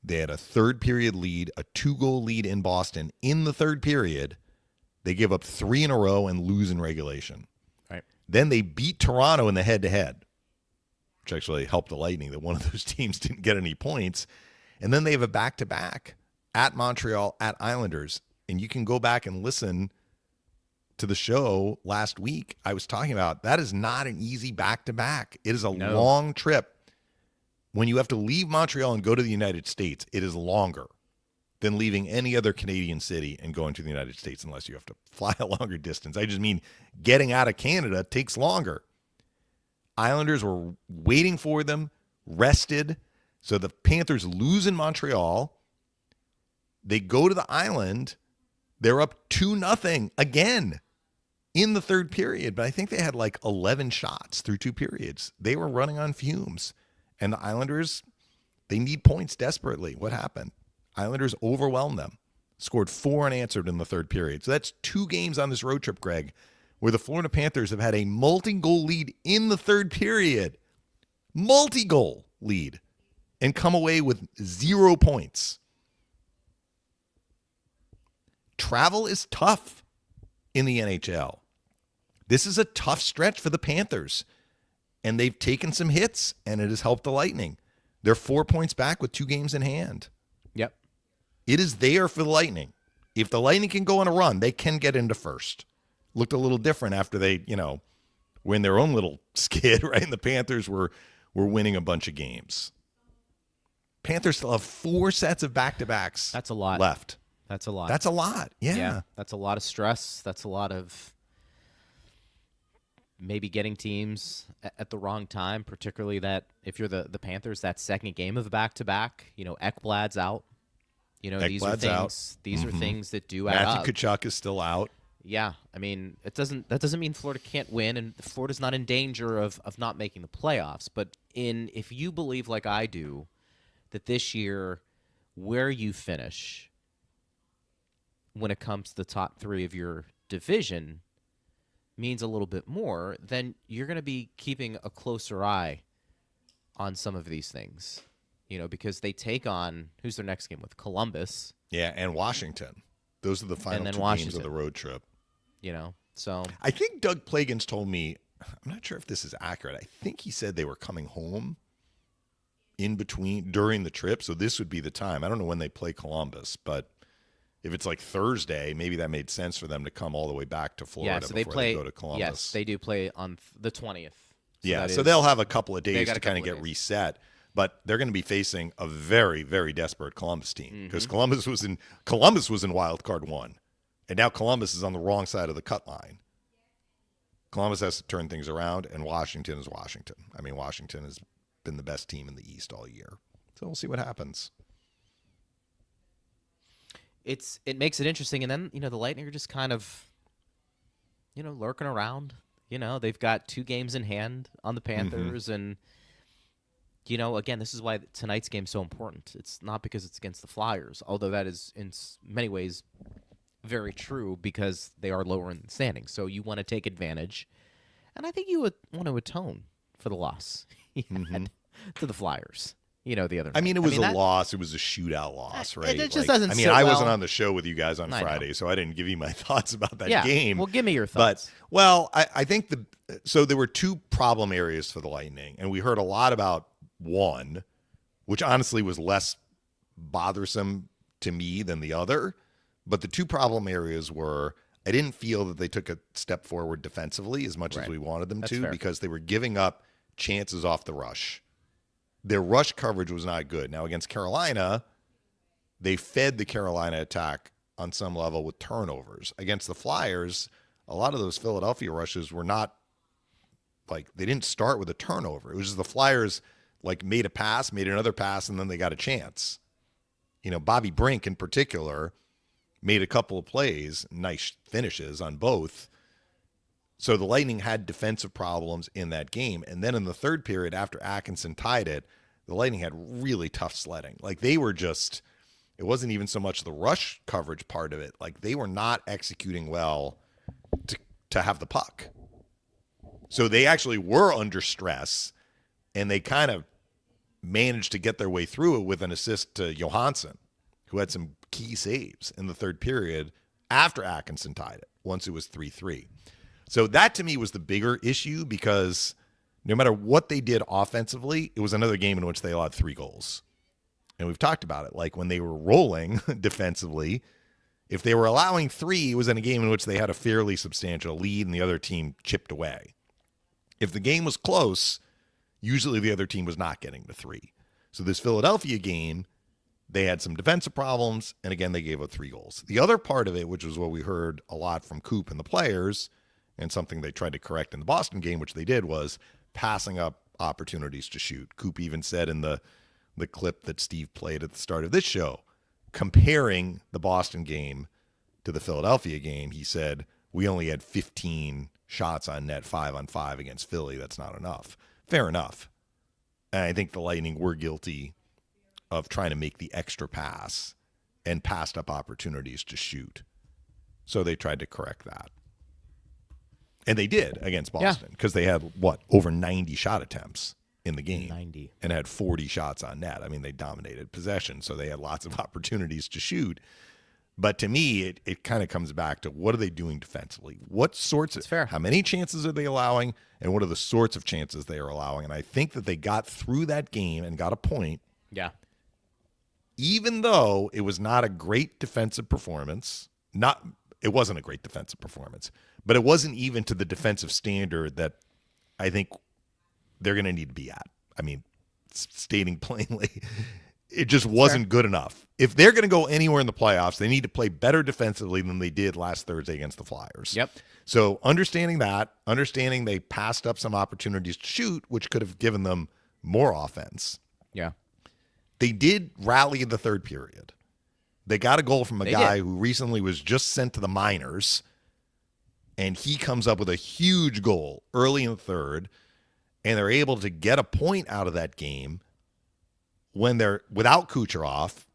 They had a third-period lead, a 2-goal lead in Boston in the third period. They give up 3 in a row and lose in regulation. Right. Then they beat Toronto in the head-to-head, which actually helped the Lightning that one of those teams didn't get any points. And then they have a back-to-back at Montreal, at Islanders. And you can go back and listen to the show last week. I was talking about that is not an easy back-to-back. It is a long trip. When you have to leave Montreal and go to the United States, it is longer than leaving any other Canadian city and going to the United States unless you have to fly a longer distance. I just mean getting out of Canada takes longer. Islanders were waiting for them, rested. So the Panthers lose in Montreal. They go to the island. They're up 2-0 again in the third period. But I think they had like 11 shots through 2 periods. They were running on fumes. And the Islanders, they need points desperately. What happened? Islanders overwhelmed them, scored 4 unanswered in the third period. So that's 2 games on this road trip, Greg, where the Florida Panthers have had a multi-goal lead in the third period. Multi-goal lead. And come away with 0 points. Travel is tough in the NHL. This is a tough stretch for the Panthers. And they've taken some hits, and it has helped the Lightning. They're 4 points back with 2 games in hand. Yep. It is there for the Lightning. If the Lightning can go on a run, they can get into first. Looked a little different after they, were in their own little skid, right? And the Panthers were winning a bunch of games. Panthers still have 4 sets of back-to-backs. That's a lot left. That's a lot. That's a lot. Yeah. That's a lot of stress. That's a lot of maybe getting teams at the wrong time, particularly that if you're the Panthers, that second game of a back-to-back, Ekblad's out. These are things. These are things that do add up. Matthew Tkachuk is still out. Yeah, I mean, that doesn't mean Florida can't win, and Florida's not in danger of not making the playoffs. But if you believe, like I do, that this year, where you finish when it comes to the top 3 of your division means a little bit more, then you're going to be keeping a closer eye on some of these things. Because they take on, who's their next game with? Columbus. Yeah, and Washington. Those are the final 2 games of the road trip. So I think Doug Plagans told me, I'm not sure if this is accurate. I think he said they were coming home during the trip. So this would be the time. I don't know when they play Columbus, but if it's like Thursday, maybe that made sense for them to come all the way back to Florida before they go to Columbus. Yes, they do play on the 20th. So they'll have a couple of days to kind of get reset. but they're going to be facing a very, very desperate Columbus team because Columbus was in wild card 1, and now Columbus is on the wrong side of the cut line. Columbus has to turn things around, and Washington is Washington. I mean, Washington has been the best team in the East all year, so we'll see what happens. It makes it interesting, and then the Lightning are just kind of lurking around. They've got 2 games in hand on the Panthers, and again, this is why tonight's game is so important. It's not because it's against the Flyers, although that is in many ways very true because they are lower in the standings. So you want to take advantage, and I think you would want to atone for the loss you had to the Flyers. The other night. I mean, it was a loss. It was a shootout loss, right? It just doesn't. I mean, I wasn't on the show with you guys on Friday, so I didn't give you my thoughts about that game. Well, give me your thoughts. But I think so there were 2 problem areas for the Lightning, and we heard a lot about one, which honestly was less bothersome to me than the other. But the 2 problem areas were, I didn't feel that they took a step forward defensively as much as we wanted them to, because they were giving up chances off the rush. Their rush coverage was not good. Now, against Carolina, they fed the Carolina attack on some level with turnovers. Against the Flyers, a lot of those Philadelphia rushes were not, they didn't start with a turnover. It was just the Flyers, made a pass, made another pass, and then they got a chance. Bobby Brink in particular made a couple of plays, nice finishes on both. So the Lightning had defensive problems in that game. And then in the third period, after Atkinson tied it, the Lightning had really tough sledding. They were just, it wasn't even so much the rush coverage part of it. They were not executing well to have the puck. So they actually were under stress, and they kind of managed to get their way through it with an assist to Johansson, who had some key saves in the third period after Atkinson tied it, once it was 3-3. So that to me was the bigger issue, because no matter what they did offensively, it was another game in which they allowed 3 goals. And we've talked about it. When they were rolling defensively, if they were allowing 3, it was in a game in which they had a fairly substantial lead and the other team chipped away. If the game was close, usually the other team was not getting to 3. So this Philadelphia game, they had some defensive problems, and again, they gave up 3 goals. The other part of it, which was what we heard a lot from Coop and the players, and something they tried to correct in the Boston game, which they did, was passing up opportunities to shoot. Coop even said in the clip that Steve played at the start of this show, comparing the Boston game to the Philadelphia game, he said, we only had 15 shots on net 5-on-5 against Philly. That's not enough. Fair enough. And I think the Lightning were guilty of trying to make the extra pass and passed up opportunities to shoot. So they tried to correct that. And they did against Boston, because they had, over 90 shot attempts in the game. 90. And had 40 shots on net. I mean, they dominated possession, so they had lots of opportunities to shoot. But to me, it kind of comes back to, what are they doing defensively? What sorts of, how many chances are they allowing, and what are the sorts of chances they are allowing? And I think that they got through that game and got a point. Yeah. Even though it was not a great defensive performance, it wasn't a great defensive performance, but it wasn't even to the defensive standard that I think they're going to need to be at. I mean, stating plainly, it just wasn't good enough. If they're going to go anywhere in the playoffs, they need to play better defensively than they did last Thursday against the Flyers. Yep. So understanding they passed up some opportunities to shoot, which could have given them more offense. Yeah. They did rally in the third period. They got a goal from a guy who recently was just sent to the minors, and he comes up with a huge goal early in the third, and they're able to get a point out of that game when they're without Kucherov,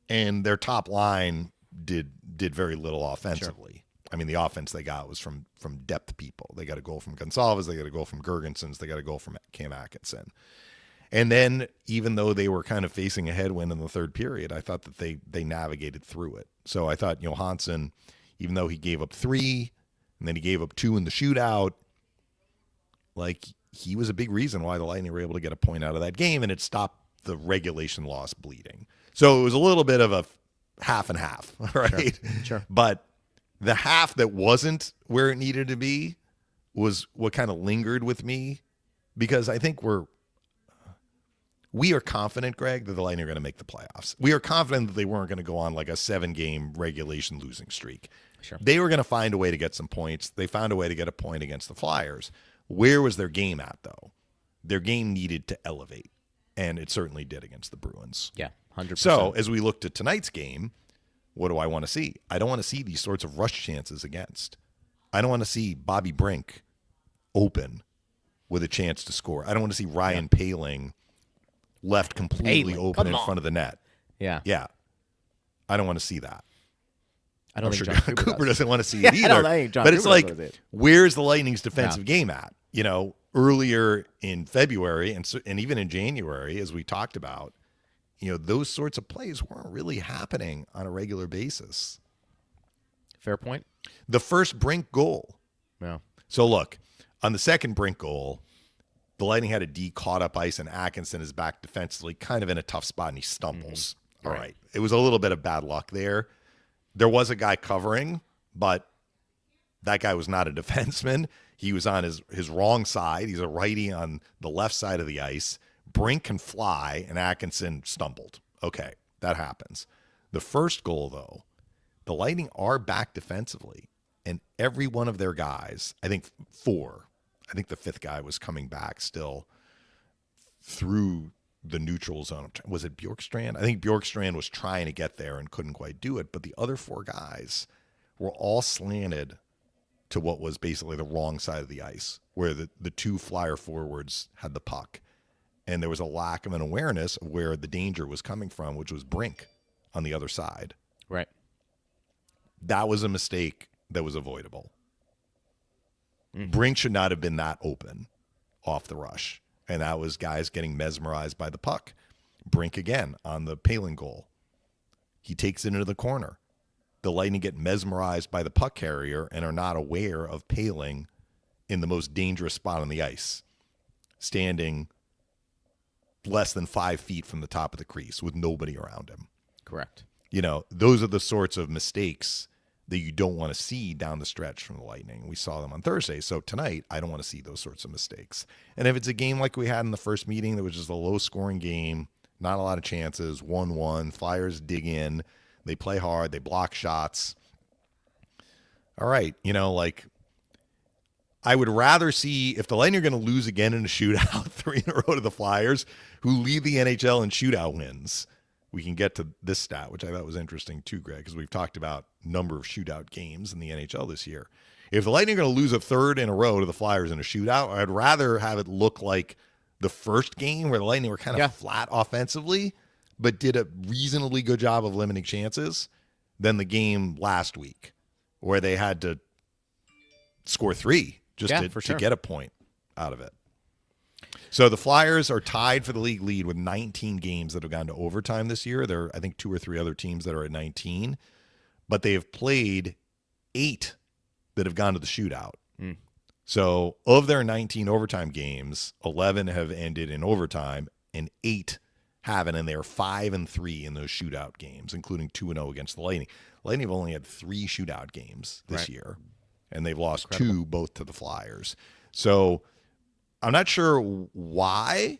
and their top line did very little offensively. Sure. I mean, the offense they got was from depth people. They got a goal from Gonçalves, they got a goal from Gergensons, they got a goal from Cam Atkinson. And then, even though they were kind of facing a headwind in the third period, I thought that they navigated through it. So I thought Johansson, even though he gave up 3, and then he gave up 2 in the shootout, he was a big reason why the Lightning were able to get a point out of that game, and it stopped the regulation loss bleeding. So it was a little bit of a half and half, right? Sure. But the half that wasn't where it needed to be was what kind of lingered with me, because I think we're we are confident, Greg, that the Lightning are going to make the playoffs. We are confident that they weren't going to go on like a 7-game regulation losing streak. Sure. They were going to find a way to get some points. They found a way to get a point against the Flyers. Where was their game at, though? Their game needed to elevate, and it certainly did against the Bruins. Yeah, 100%. So as we looked at tonight's game, what do I want to see? I don't want to see these sorts of rush chances against. I don't want to see Bobby Brink open with a chance to score. I don't want to see Ryan Poehling left completely open in front of the net. Yeah. Yeah. I don't want to see that. I don't I'm think sure John Cooper doesn't want to see it either. I don't think John but it's Cooper like, doesn't want to see it. where's the Lightning's defensive game at? You know, earlier in February and even in January, as we talked about, you know, those sorts of plays weren't really happening on a regular basis. Fair point. The first Brink goal. Yeah. So look, on the second Brink goal, the Lightning had a D caught up ice, and Atkinson is back defensively, kind of in a tough spot, and he stumbles. Mm-hmm. All right. It was a little bit of bad luck there. There was a guy covering, but that guy was not a defenseman. He was on his wrong side. He's a righty on the left side of the ice. Brink can fly, and Atkinson stumbled. Okay, that happens. The first goal, though, the Lightning are back defensively, and every one of their guys, I think the fifth guy was coming back still through the neutral zone. Was it Bjorkstrand? I think Bjorkstrand was trying to get there and couldn't quite do it, but the other 4 guys were all slanted to what was basically the wrong side of the ice, where the 2 Flyer forwards had the puck. And there was a lack of an awareness of where the danger was coming from, which was Brink on the other side. Right. That was a mistake that was avoidable. Brink should not have been that open off the rush. And that was guys getting mesmerized by the puck. Brink again on the Poehling goal. He takes it into the corner. The Lightning get mesmerized by the puck carrier and are not aware of Poehling in the most dangerous spot on the ice, standing less than 5 feet from the top of the crease with nobody around him. Correct. You know, those are the sorts of mistakes that you don't want to see down the stretch from the Lightning. We saw them on Thursday. So tonight, I don't want to see those sorts of mistakes. And if it's a game like we had in the first meeting that was just a low-scoring game, not a lot of chances, 1-1, Flyers dig in, they play hard, they block shots. All right, you know, like, I would rather see, if the Lightning are going to lose again in a shootout, 3 in a row to the Flyers, who lead the NHL in shootout wins. We can get to this stat, which I thought was interesting too, Greg, because we've talked about number of shootout games in the NHL this year. If the Lightning are going to lose a 3rd in a row to the Flyers in a shootout, I'd rather have it look like the first game where the Lightning were kind of flat offensively, but did a reasonably good job of limiting chances, than the game last week where they had to score 3 just to get a point out of it. So the Flyers are tied for the league lead with 19 games that have gone to overtime this year. There are, I think, 2 or 3 other teams that are at 19, but they have played 8 that have gone to the shootout. So of their 19 overtime games, 11 have ended in overtime and 8 haven't, and they're 5-3 in those shootout games, including 2-0 against the Lightning. Lightning have only had 3 shootout games this year, and they've lost 2, both to the Flyers. So I'm not sure why,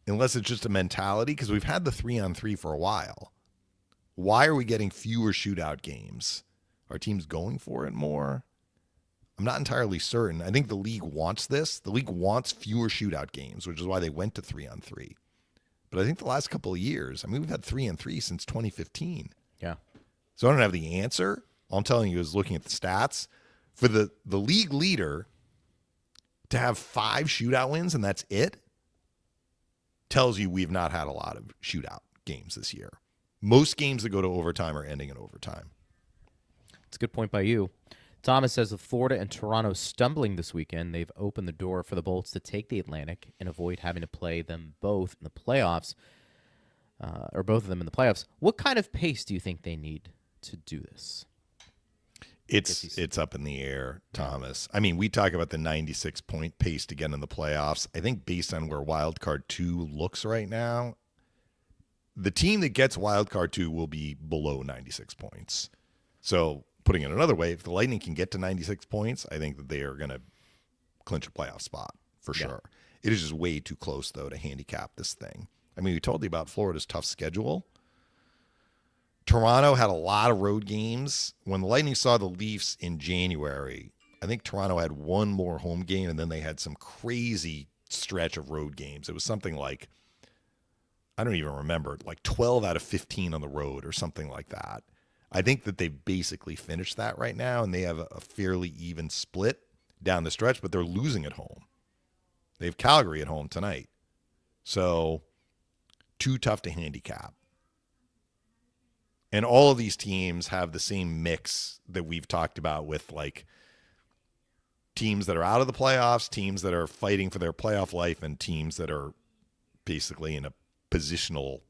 unless it's just a mentality, because we've had the 3-on-3 for a while. Why are we getting fewer shootout games? Are teams going for it more? I'm not entirely certain. I think the league wants this. The league wants fewer shootout games, which is why they went to 3-on-3. But I think the last couple of years, I mean, we've had 3-on-3 since 2015. Yeah. So I don't have the answer. All I'm telling you is looking at the stats. For the league leader to have 5 shootout wins and that's it, tells you we've not had a lot of shootout games this year. Most games that go to overtime are ending in overtime. That's a good point by you. Thomas says, with Florida and Toronto stumbling this weekend, they've opened the door for the Bolts to take the Atlantic and avoid having to play them both in the playoffs, or both of them in the playoffs. What kind of pace do you think they need to do this? It's up in the air, Thomas. I mean, we talk about the 96-point pace to get in the playoffs. I think based on where Wildcard 2 looks right now, the team that gets Wildcard 2 will be below 96 points. So putting it another way, if the Lightning can get to 96 points, I think that they are going to clinch a playoff spot for sure. It is just way too close, though, to handicap this thing. I mean, we told you about Florida's tough schedule. Toronto had a lot of road games. When the Lightning saw the Leafs in January, I think Toronto had one more home game, and then they had some crazy stretch of road games. It was something like, I don't even remember, like 12 out of 15 on the road or something like that. I think that they've basically finished that right now, and they have a fairly even split down the stretch, but they're losing at home. They have Calgary at home tonight. So, too tough to handicap. And all of these teams have the same mix that we've talked about with like teams that are out of the playoffs, teams that are fighting for their playoff life, and teams that are basically in a positional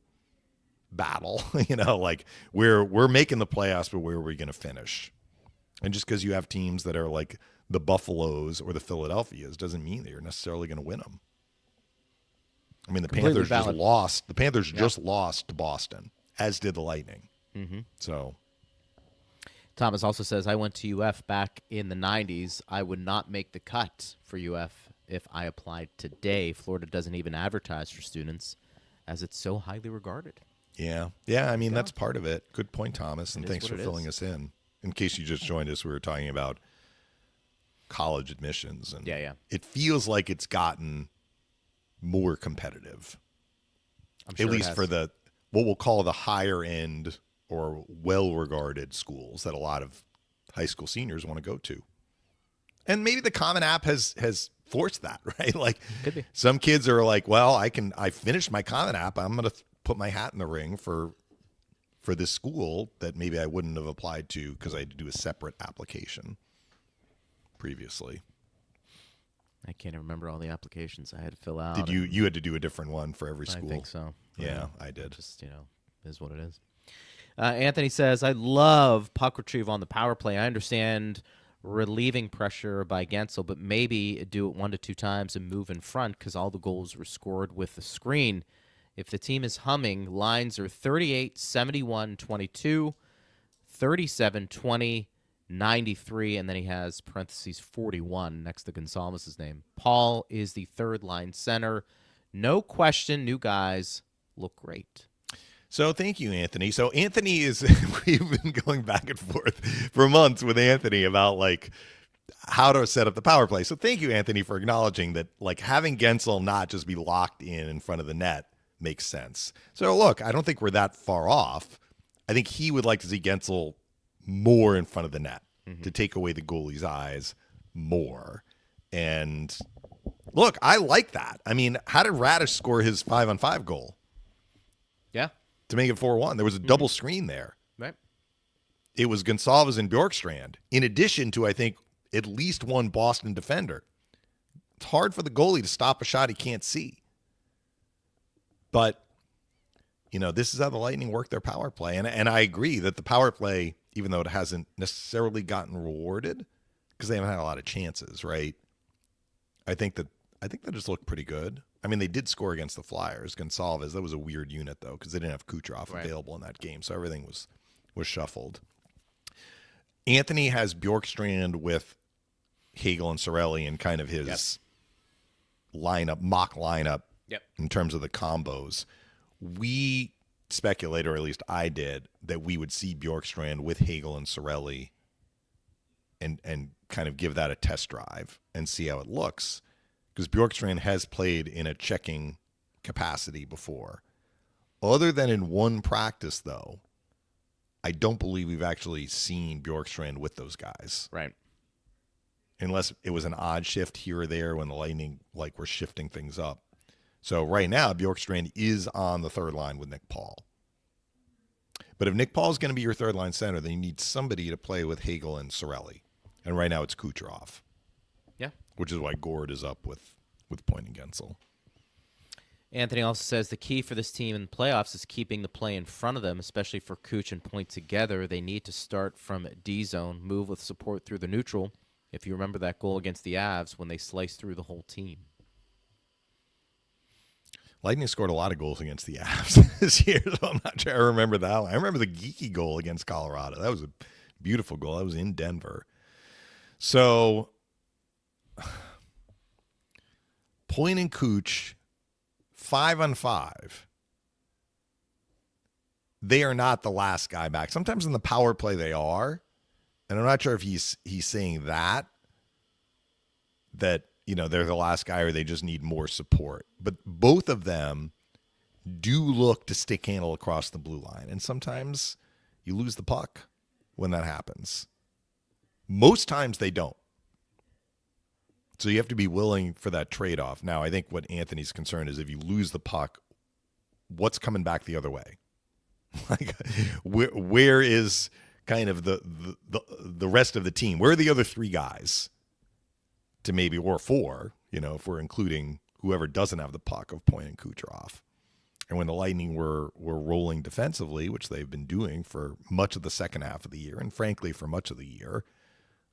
battle. Like we're making the playoffs, but where are we going to finish? And just because you have teams that are like the Buffaloes or the Philadelphias doesn't mean that you're necessarily going to win them. I mean, the Panthers just lost. The Panthers just lost to Boston, as did the Lightning. Mm-hmm. So, Thomas also says, I went to UF back in the 90s. I would not make the cut for UF if I applied today. Florida doesn't even advertise for students as it's so highly regarded. Yeah. I mean, that's part of it. Good point, Thomas, and thanks for filling us in. In case you just joined us, we were talking about college admissions. And it feels like it's gotten more competitive. I'm sure at least for the what we'll call the higher end or well-regarded schools that a lot of high school seniors want to go to. And maybe the Common App has forced that, right? Like could be. Some kids are like, well, I finished my Common App. I'm going to put my hat in the ring for this school that maybe I wouldn't have applied to because I had to do a separate application previously. I can't remember all the applications I had to fill out. Did you had to do a different one for every school? I think so. Yeah, I did. Just, is what it is. Anthony says, I love puck retrieve on the power play. I understand relieving pressure by Gensel, but maybe do it 1 to 2 times and move in front because all the goals were scored with the screen. If the team is humming, lines are 38, 71, 22, 37, 20, 93, and then he has parentheses 41 next to Gonzalez's name. Paul is the third line center. No question, new guys look great. So thank you, Anthony. So Anthony is, we've been going back and forth for months with Anthony about like how to set up the power play. So thank you, Anthony, for acknowledging that like having Gensel not just be locked in front of the net makes sense. So look, I don't think we're that far off. I think he would like to see Gensel more in front of the net to take away the goalie's eyes more. And look, I like that. I mean, how did Radish score his 5-on-5 goal? Yeah. To make it 4-1. There was a double screen there. Right. It was Gonsalves and Bjorkstrand, in addition to, I think, at least one Boston defender. It's hard for the goalie to stop a shot he can't see. But, this is how the Lightning work their power play. And I agree that the power play, even though it hasn't necessarily gotten rewarded, because they haven't had a lot of chances, right? I think that just looked pretty good. I mean, they did score against the Flyers. Gonsalves, that was a weird unit, though, because they didn't have Kucherov available in that game, so everything was shuffled. Anthony has Bjorkstrand with Hagel and Cirelli in kind of his mock lineup in terms of the combos. We speculated, or at least I did, that we would see Bjorkstrand with Hagel and Cirelli and kind of give that a test drive and see how it looks. Because Bjorkstrand has played in a checking capacity before. Other than in one practice, though, I don't believe we've actually seen Bjorkstrand with those guys. Right. Unless it was an odd shift here or there when the Lightning were shifting things up. So right now, Bjorkstrand is on the third line with Nick Paul. But if Nick Paul is going to be your third line center, then you need somebody to play with Hagel and Cirelli. And right now it's Kucherov. Yeah. Which is why Gord is up with Point and Gensel. Anthony also says the key for this team in the playoffs is keeping the play in front of them, especially for Kuch and Point together. They need to start from D-zone, move with support through the neutral. If you remember that goal against the Avs when they sliced through the whole team. Lightning scored a lot of goals against the Avs this year, so I'm not sure I remember that one. I remember the geeky goal against Colorado. That was a beautiful goal. That was in Denver. So, Point and Cooch, 5-on-5. they are not the last guy back. Sometimes in the power play they are, and I'm not sure if he's saying that they're the last guy or they just need more support. But both of them do look to stick handle across the blue line, and sometimes you lose the puck when that happens. Most times they don't. So you have to be willing for that trade-off. Now, I think what Anthony's concern is if you lose the puck, what's coming back the other way? Like, where is kind of the rest of the team? Where are the other three guys to maybe, or four, if we're including whoever doesn't have the puck of Point and Kucherov? And when the Lightning were rolling defensively, which they've been doing for much of the second half of the year, and frankly for much of the year,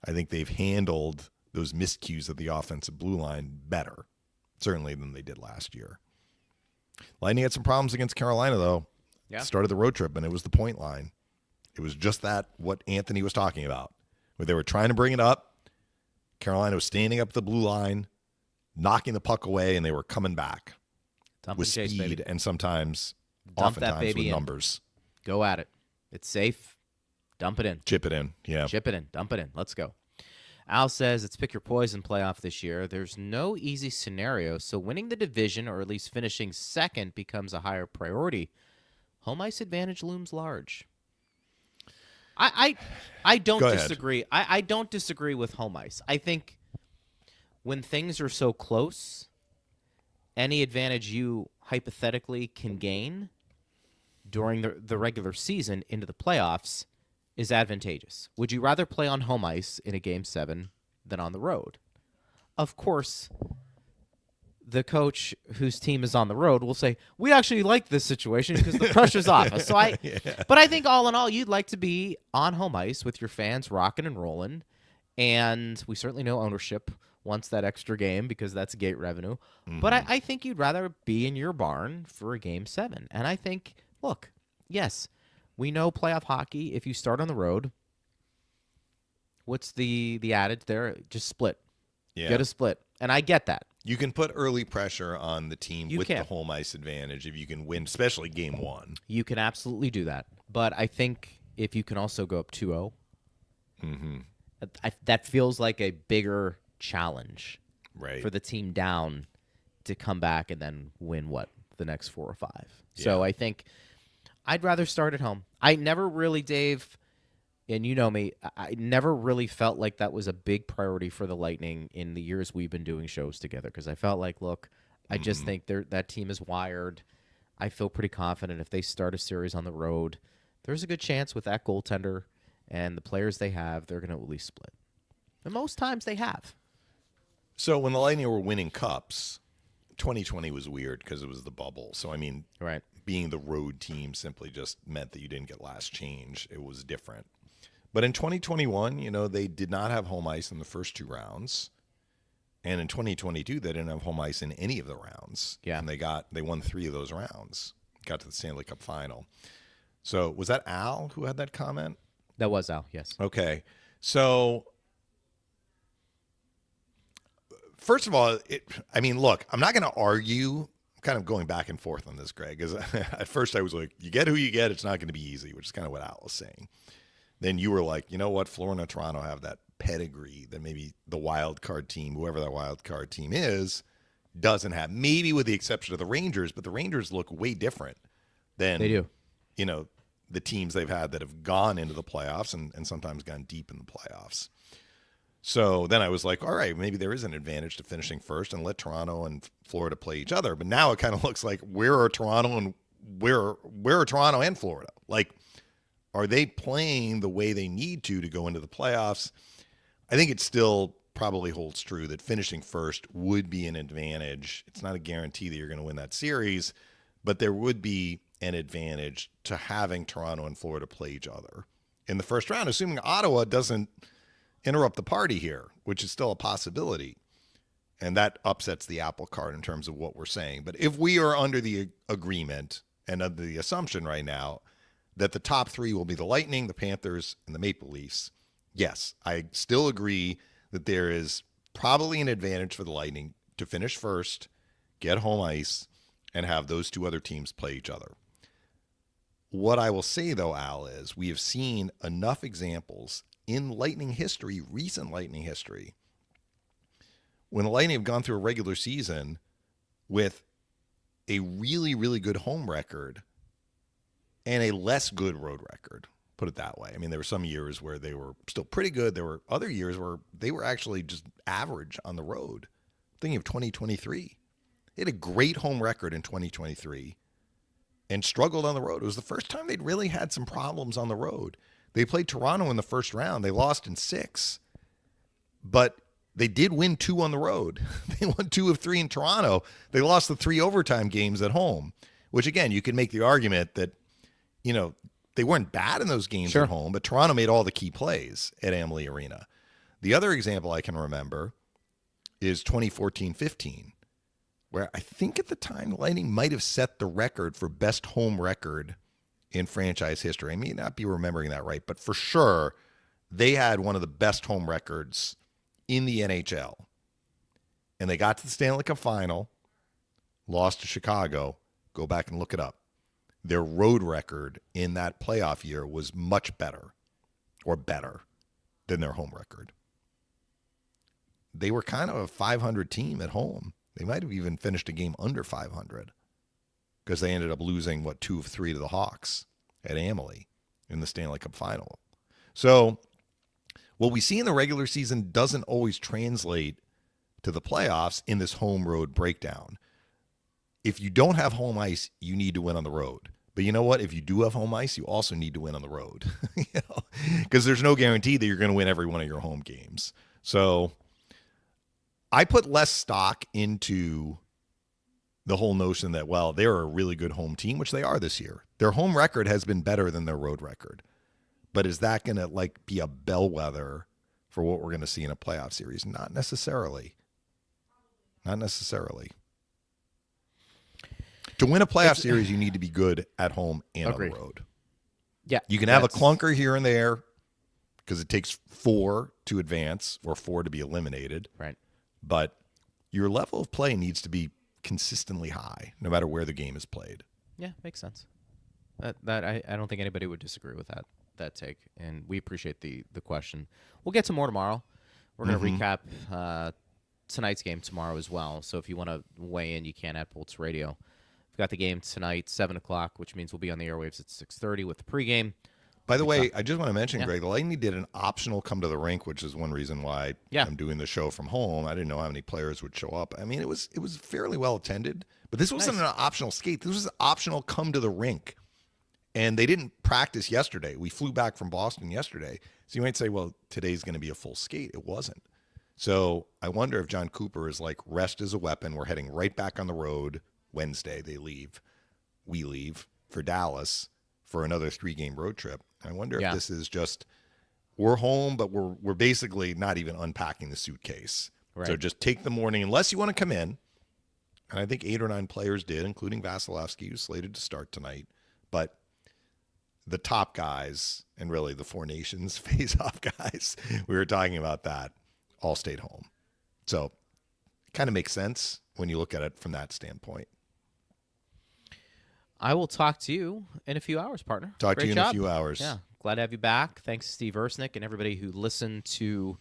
I think they've handled those miscues of the offensive blue line better, certainly than they did last year. Lightning had some problems against Carolina, though. Yeah. Started the road trip, and it was the point line. It was just what Anthony was talking about, where they were trying to bring it up. Carolina was standing up the blue line, knocking the puck away, and they were coming back with speed and oftentimes with numbers. Go at it. It's safe. Dump it in. Chip it in. Yeah. Chip it in. Dump it in. Let's go. Al says it's pick your poison playoff this year. There's no easy scenario, so winning the division or at least finishing second becomes a higher priority. Home ice advantage looms large. I don't disagree. I don't disagree with home ice. I think when things are so close, any advantage you hypothetically can gain during the regular season into the playoffs is advantageous. Would you rather play on home ice in a Game 7 than on the road? Of course, the coach whose team is on the road will say, we actually like this situation because the pressure's off us. But I think all in all, you'd like to be on home ice with your fans rocking and rolling, and we certainly know ownership wants that extra game because that's gate revenue. Mm-hmm. But I think you'd rather be in your barn for a Game 7. And I think, look, yes, we know playoff hockey, if you start on the road, what's the adage there? Just split. Yeah. Get a split. And I get that. You can put early pressure on the team the home ice advantage if you can win, especially Game 1. You can absolutely do that. But I think if you can also go up 2-0, that feels like a bigger challenge for the team down to come back and then win, the next 4 or 5. Yeah. So I think I'd rather start at home. I never really, Dave, and you know me, I never really felt like that was a big priority for the Lightning in the years we've been doing shows together because I felt like, look, I just think that team is wired. I feel pretty confident if they start a series on the road, there's a good chance with that goaltender and the players they have, they're going to at least split. And most times they have. So when the Lightning were winning cups, 2020 was weird because it was the bubble. So, I mean, being the road team simply just meant that you didn't get last change. It was different. But in 2021, they did not have home ice in the first 2 rounds. And in 2022, they didn't have home ice in any of the rounds. Yeah. And they won 3 of those rounds, got to the Stanley Cup final. So was that Al who had that comment? That was Al, yes. Okay. So first of all, look, I'm not going to argue. I'm kind of going back and forth on this, Greg, because at first I was like, you get who you get. It's not going to be easy, which is kind of what Al was saying. Then you were like, you know what? Florida and Toronto have that pedigree that maybe the wild card team, whoever that wild card team is, doesn't have. Maybe with the exception of the Rangers, but the Rangers look way different than they do. The teams they've had that have gone into the playoffs and sometimes gone deep in the playoffs. So then I was like, all right, maybe there is an advantage to finishing first and let Toronto and Florida play each other. But now it kind of looks like where are Toronto and Florida? Like, are they playing the way they need to go into the playoffs? I think it still probably holds true that finishing first would be an advantage. It's not a guarantee that you're going to win that series, but there would be an advantage to having Toronto and Florida play each other in the first round, assuming Ottawa doesn't interrupt the party here, which is still a possibility. And that upsets the apple cart in terms of what we're saying. But if we are under the agreement and under the assumption right now that the top 3 will be the Lightning, the Panthers, and the Maple Leafs, yes, I still agree that there is probably an advantage for the Lightning to finish first, get home ice, and have those 2 other teams play each other. What I will say, though, Al, is we have seen enough examples in Lightning history, recent Lightning history, when the Lightning have gone through a regular season with a really, really good home record and a less good road record, put it that way. I mean, there were some years where they were still pretty good. There were other years where they were actually just average on the road. Thinking of 2023. They had a great home record in 2023 and struggled on the road. It was the first time they'd really had some problems on the road. They played Toronto in the first round. They lost in 6, but they did win 2 on the road. They won 2 of 3 in Toronto. They lost the 3 overtime games at home, which, again, you can make the argument that, you know, they weren't bad in those games at home, but Toronto made all the key plays at Amalie Arena. The other example I can remember is 2014-15, where I think at the time the Lightning might have set the record for best home record in franchise history. I may not be remembering that right, but for sure they had one of the best home records in the NHL. And they got to the Stanley Cup final, lost to Chicago. Go back and look it up. Their road record in that playoff year was much better than their home record. They were kind of a 500 team at home. They might have even finished a game under 500 because they ended up losing, 2 of 3 to the Hawks at Amalie in the Stanley Cup final. So what we see in the regular season doesn't always translate to the playoffs in this home road breakdown. If you don't have home ice, you need to win on the road. But you know what? If you do have home ice, you also need to win on the road. Because there's no guarantee that you're going to win every one of your home games. So I put less stock into the whole notion that, well, they're a really good home team, which they are this year. Their home record has been better than their road record. But is that going to be a bellwether for what we're going to see in a playoff series? Not necessarily. Not necessarily. To win a playoff series, you need to be good at home and on the road. Yeah. You can have a clunker here and there because it takes 4 to advance or 4 to be eliminated. Right. But your level of play needs to be consistently high, no matter where the game is played. Yeah, makes sense. That I don't think anybody would disagree with that take, and we appreciate the question. We'll get some more tomorrow. We're going to recap tonight's game tomorrow as well. So if you want to weigh in, you can at Bolts Radio. We've got the game tonight, 7 o'clock, which means we'll be on the airwaves at 6:30 with the pregame. By the way, I just want to mention, Greg, the Lightning did an optional come to the rink, which is one reason why I'm doing the show from home. I didn't know how many players would show up. I mean, it was fairly well attended, but this wasn't an optional skate. This was an optional come to the rink. And they didn't practice yesterday. We flew back from Boston yesterday. So you might say, well, today's going to be a full skate. It wasn't. So I wonder if John Cooper is like, rest is a weapon. We're heading right back on the road. Wednesday, they leave. We leave for Dallas for another 3-game road trip. I wonder if this is just, we're home, but we're basically not even unpacking the suitcase. Right. So just take the morning, unless you want to come in. And I think 8 or 9 players did, including Vasilevsky, who's slated to start tonight. But the top guys, and really the Four Nations face-off guys, we were talking about that, all stayed home. So it kind of makes sense when you look at it from that standpoint. I will talk to you in a few hours, partner. Talk to you in a few hours. Yeah, glad to have you back. Thanks to Steve Ersnick and everybody who listened to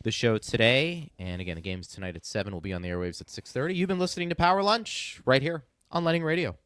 the show today. And again, the game's tonight at 7. We'll be on the airwaves at 6:30. You've been listening to Power Lunch right here on Lightning Radio.